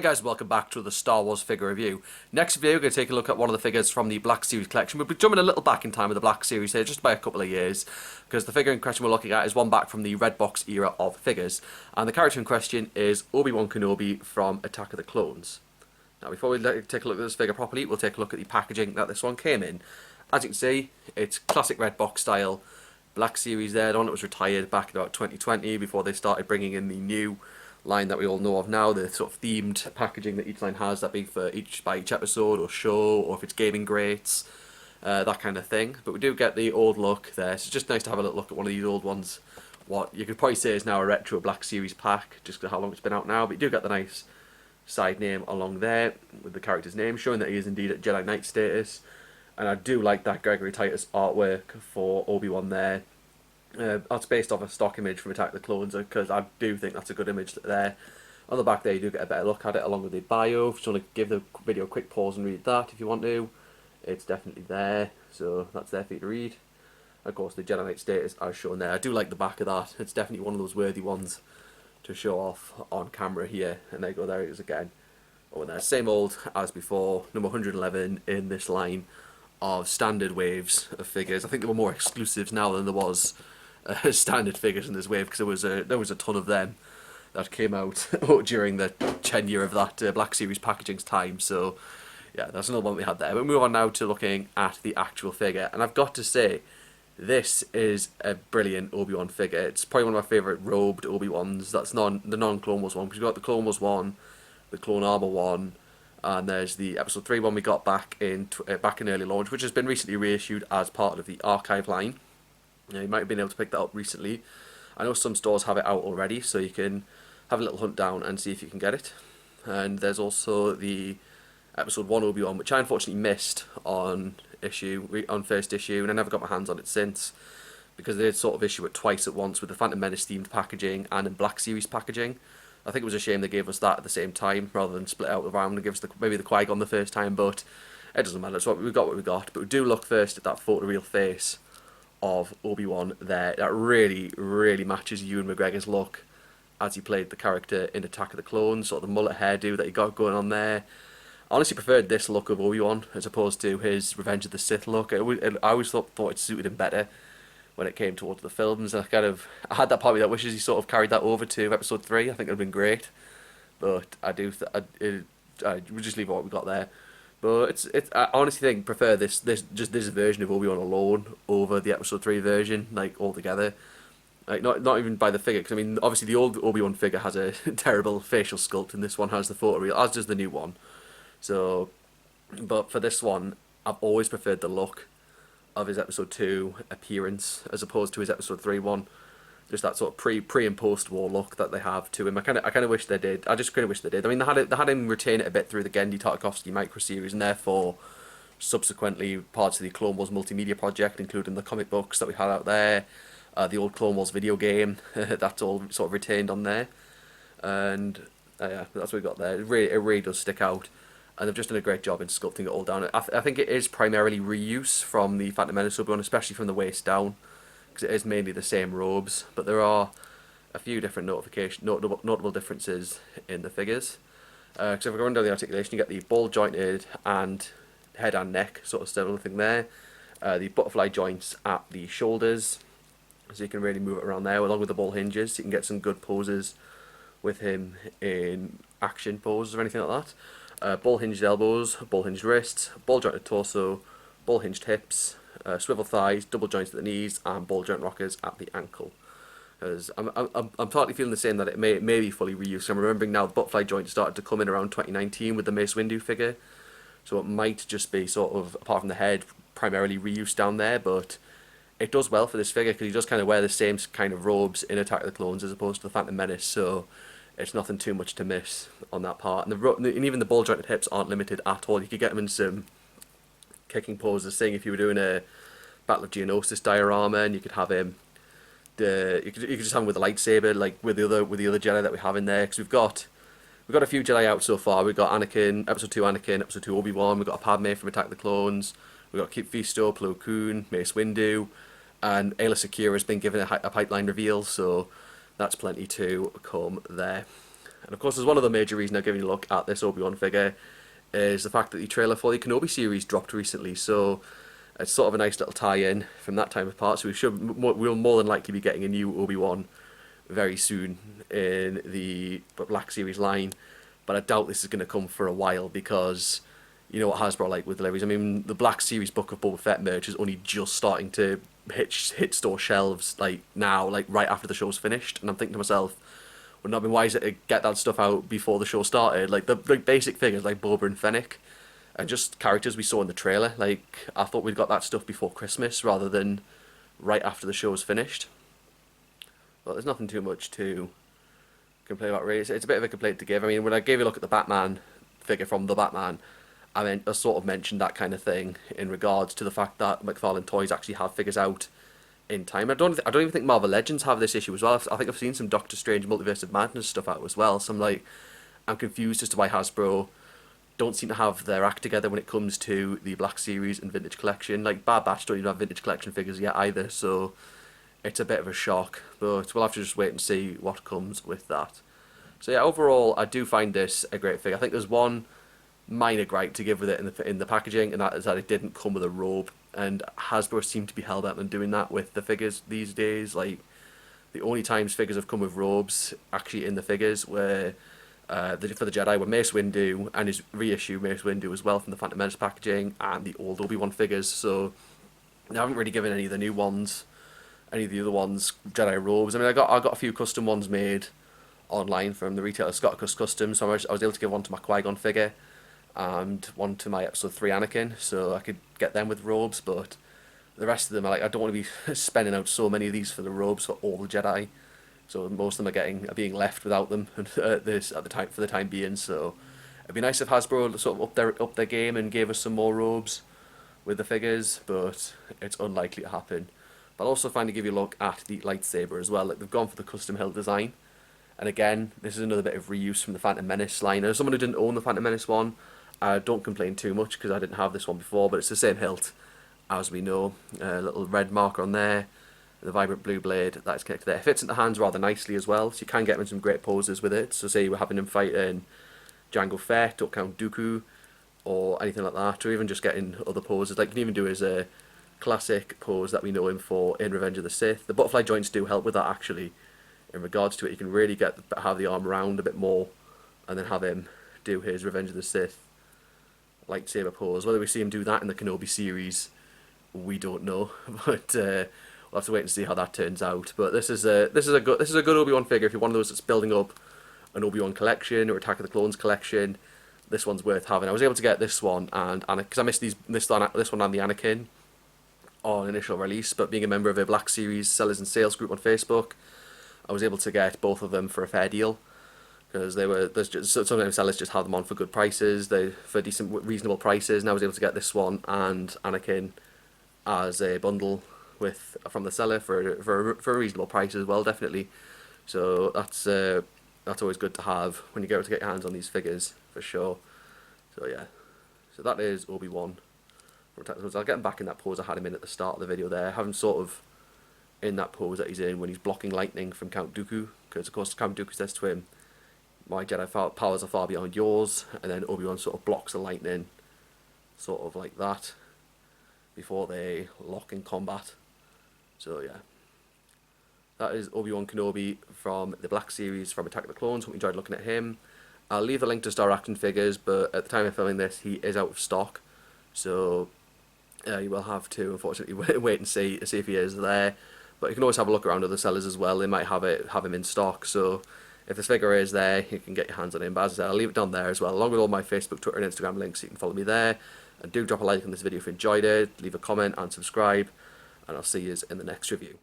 guys, welcome back to the Star Wars figure review. Next video, we're going to take a look at one of the figures from the Black Series collection. We'll be jumping a little back in time with the Black Series here, just by a couple of years, because the figure in question we're looking at is one back from the Red Box era of figures. And the character in question is Obi Wan Kenobi from Attack of the Clones. Now, before we take a look at this figure properly, we'll take a look at the packaging that this one came in. As you can see, it's classic Red Box style. Black Series there, the one that was retired back in about 2020 before they started bringing in the new line that we all know of now, the sort of themed packaging that each line has, that being for each episode or show, or if it's gaming greats, that kind of thing. But we do get the old look there, so it's just nice to have a little look at one of these old ones. What you could probably say is now a retro Black Series pack, just how long it's been out now, but you do get the nice side name along there with the character's name, showing that he is indeed at Jedi Knight status. And I do like that Gregory Titus artwork for Obi-Wan there. That's based off a stock image from Attack of the Clones, because I do think that's a good image there. On the back there you do get a better look at it along with the bio. If you want to give the video a quick pause and read that if you want to, it's definitely there, so that's there for you to read. Of course the Jedi Knight status as shown there. I do like the back of that, it's definitely one of those worthy ones to show off on camera here. And there you go, there it is again. Oh, and there, same old as before, number 111 in this line of standard waves of figures. I think there were more exclusives now than there was standard figures in this wave, because there was a ton of them that came out during the tenure of that Black Series packaging's time. So yeah, that's another one we had there. But move on now to looking at the actual figure, and I've got to say, this is a brilliant Obi-Wan figure. It's probably one of my favourite robed Obi-Wans. That's the non-Clone Wars one, because we've got the Clone Wars one, the Clone Armor one, and there's the Episode 3 one we got back in early launch, which has been recently reissued as part of the archive line. You might have been able to pick that up recently. I know some stores have it out already, so you can have a little hunt down and see if you can get it. And there's also the Episode 1 Obi-Wan, which I unfortunately missed on first issue, and I never got my hands on it since, because they did sort of issue it twice at once with the Phantom Menace themed packaging and in Black Series packaging. I think it was a shame they gave us that at the same time rather than split out around and give us maybe the Qui-Gon the first time, but it doesn't matter. It's what we got. But we do look first at that photoreal face of Obi-Wan there. That really matches Ewan McGregor's look as he played the character in Attack of the Clones, sort of the mullet hairdo that he got going on there. I honestly preferred this look of Obi-Wan as opposed to his Revenge of the Sith look. I always thought it suited him better when it came towards the films. I had that part of me that wishes he sort of carried that over to Episode 3. I think it would have been great, but I would just leave what we got there. But I honestly think prefer this version of Obi-Wan alone over the Episode 3 version, like altogether. Like not even by the figure, because I mean obviously the old Obi-Wan figure has a terrible facial sculpt, and this one has the photoreal, as does the new one. So, but for this one, I've always preferred the look of his Episode 2 appearance as opposed to his Episode 3 one. Just that sort of pre and post war look that they have to him. I kind of wish they did. I just kind of wish they did. I mean, they had him retain it a bit through the Genndy Tartakovsky micro series, and therefore subsequently parts of the Clone Wars multimedia project, including the comic books that we had out there, the old Clone Wars video game, that's all sort of retained on there, and yeah, that's what we got there. It really does stick out, and they've just done a great job in sculpting it all down. I think it is primarily reuse from the Phantom Menace Obi-Wan, especially from the waist down, because it is mainly the same robes, but there are a few different notable differences in the figures. So if we go down the articulation, you get the ball jointed and head and neck sort of similar thing there. The butterfly joints at the shoulders, so you can really move it around there, along with the ball hinges, so you can get some good poses with him in action poses or anything like that. Ball hinged elbows, ball hinged wrists, ball jointed torso, ball hinged hips, swivel thighs, double joints at the knees, and ball joint rockers at the ankle. Because I'm partly feeling the same, that it may be fully reused. I'm remembering now the butterfly joint started to come in around 2019 with the Mace Windu figure, so it might just be sort of, apart from the head, primarily reused down there. But it does well for this figure because he does kind of wear the same kind of robes in Attack of the Clones as opposed to the Phantom Menace, so it's nothing too much to miss on that part. And even the ball jointed hips aren't limited at all. You could get them in some kicking poses, saying if you were doing a Battle of Geonosis diorama, and you could have him. You could just have him with a lightsaber, like with the other Jedi that we have in there. Because we've got a few Jedi out so far. We've got Anakin, Episode 2 Anakin, Episode 2 Obi-Wan. We've got a Padme from Attack of the Clones. We've got Kit Fisto, Plo Koon, Mace Windu, and Ayla Secura has been given a pipeline reveal, so that's plenty to come there. And of course, there's one other major reason I'm giving you a look at this Obi Wan figure is the fact that the trailer for the Kenobi series dropped recently. So it's sort of a nice little tie-in from that time apart. So we'll more than likely be getting a new Obi Wan very soon in the Black Series line. But I doubt this is going to come for a while because you know what Hasbro like with deliveries. I mean, the Black Series Book of Boba Fett merch is only just starting to hit store shelves like now, like right after the show's finished. And I'm thinking to myself, would not have been wiser to get that stuff out before the show started. Like the basic figures like Boba and Fennec, and just characters we saw in the trailer. Like I thought we'd got that stuff before Christmas rather than right after the show's finished. But there's nothing too much to complain about really. It's a bit of a complaint to give. I mean, when I gave you a look at the Batman figure from the Batman, I sort of mentioned that kind of thing in regards to the fact that McFarlane Toys actually have figures out in time. I don't even think Marvel Legends have this issue as well. I think I've seen some Doctor Strange Multiverse of Madness stuff out as well. So I'm confused as to why Hasbro don't seem to have their act together when it comes to the Black Series and Vintage Collection. Like Bad Batch don't even have Vintage Collection figures yet either. So it's a bit of a shock. But we'll have to just wait and see what comes with that. So yeah, overall, I do find this a great figure. I think there's one minor gripe to give with it in the packaging, and that is that it didn't come with a robe. And Hasbro seem to be held up on doing that with the figures these days. Like the only times figures have come with robes actually in the figures were for the Jedi were Mace Windu and his reissue Mace Windu as well from the Phantom Menace packaging and the old Obi-Wan figures. So they haven't really given any of the new ones, any of the other ones Jedi robes. I mean, I got a few custom ones made online from the retailer Scott Custom, so I was able to give one to my Qui-Gon figure and one to my Episode 3 Anakin, so I could get them with robes. But the rest of them, I don't want to be spending out so many of these for the robes for all the Jedi. So most of them are being left without them for the time being. So it'd be nice if Hasbro sort of up their game and gave us some more robes with the figures, but it's unlikely to happen. But I'll also finally give you a look at the lightsaber as well. Like they've gone for the custom hilt design. And again, this is another bit of reuse from the Phantom Menace line. As someone who didn't own the Phantom Menace one, don't complain too much because I didn't have this one before, but it's the same hilt as we know. A little red marker on there, the vibrant blue blade that's connected there. It fits into hands rather nicely as well, so you can get him in some great poses with it. So say you were having him fight in Jango Fett or Count Dooku or anything like that, or even just getting other poses. Like you can even do his classic pose that we know him for in Revenge of the Sith. The butterfly joints do help with that actually. In regards to it, you can really have the arm round a bit more and then have him do his Revenge of the Sith lightsaber pose. Whether we see him do that in the Kenobi series, we don't know, but we'll have to wait and see how that turns out. But this is a good Obi-Wan figure. If you're one of those that's building up an Obi-Wan collection or Attack of the Clones collection, this one's worth having. I was able to get this one and because I missed this one and the Anakin on initial release, but being a member of a Black Series sellers and sales group on Facebook, I was able to get both of them for a fair deal because sometimes sellers just have them on for good prices, for decent, reasonable prices, and I was able to get this one and Anakin as a bundle from the seller for a reasonable price as well, definitely. So that's always good to have when you go to get your hands on these figures for sure. So yeah, so that is Obi-Wan. I'll get him back in that pose I had him in at the start of the video there. Have him sort of in that pose that he's in when he's blocking lightning from Count Dooku, because of course Count Dooku says to him, "My Jedi powers are far beyond yours," and then Obi-Wan sort of blocks the lightning, sort of like that, before they lock in combat. So yeah, that is Obi Wan Kenobi from the Black Series from Attack of the Clones. Hope you enjoyed looking at him. I'll leave the link to Star Action figures, but at the time of filming this, he is out of stock, so you will have to unfortunately wait and see if he is there. But you can always have a look around other sellers as well. They might have him in stock. So if this figure is there, you can get your hands on him. But as I said, I'll leave it down there as well, along with all my Facebook, Twitter, and Instagram links. So you can follow me there. And do drop a like on this video if you enjoyed it. Leave a comment and subscribe. And I'll see you in the next review.